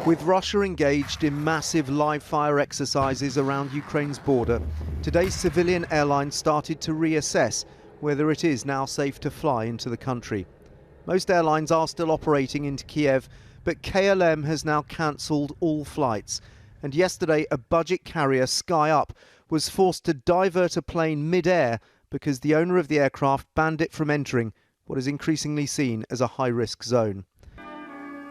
With Russia engaged in massive live-fire exercises around Ukraine's border, today's civilian airlines started to reassess whether it is now safe to fly into the country. Most airlines are still operating into Kiev, but KLM has now cancelled all flights. And yesterday, a budget carrier, SkyUp, was forced to divert a plane mid-air because the owner of the aircraft banned it from entering what is increasingly seen as a high-risk zone.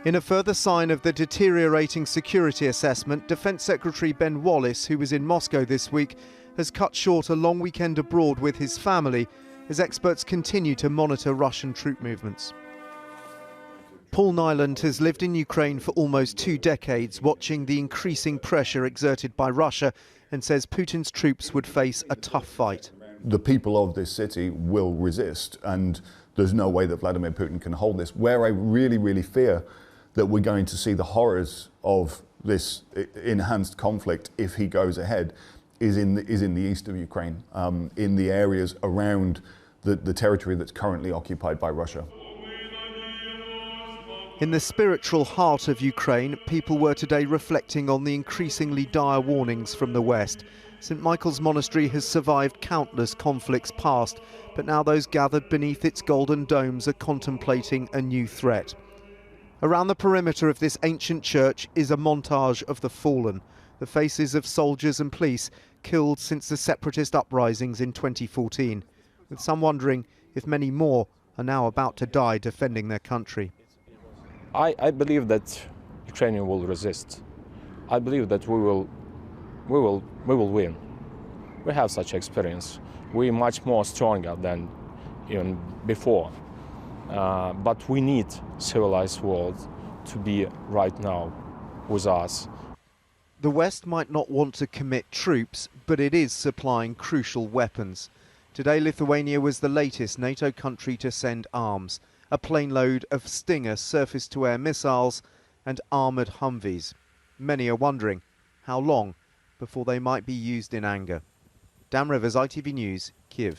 In a further sign of the deteriorating security assessment, Defence Secretary Ben Wallace, who was in Moscow this week, has cut short a long weekend abroad with his family as experts continue to monitor Russian troop movements. Paul Nyland has lived in Ukraine for almost 2 decades, watching the increasing pressure exerted by Russia, and says Putin's troops would face a tough fight. The people of this city will resist, and there's no way that Vladimir Putin can hold this. Where I really fear that we're going to see the horrors of this enhanced conflict if he goes ahead is in the east of Ukraine, in the areas around the territory that's currently occupied by Russia. In the spiritual heart of Ukraine, people were today reflecting on the increasingly dire warnings from the West. St. Michael's Monastery has survived countless conflicts past, but now those gathered beneath its golden domes are contemplating a new threat. Around the perimeter of this ancient church is a montage of the fallen, the faces of soldiers and police killed since the separatist uprisings in 2014, with some wondering if many more are now about to die defending their country. I believe that Ukraine will resist. I believe that we will win. We have such experience. We're much more stronger than even before. But we need civilized world to be right now with us. The West might not want to commit troops, but it is supplying crucial weapons. Today, Lithuania was the latest NATO country to send arms, a plane load of Stinger surface-to-air missiles and armoured Humvees. Many are wondering how long before they might be used in anger. Dan Rivers, ITV News, Kyiv.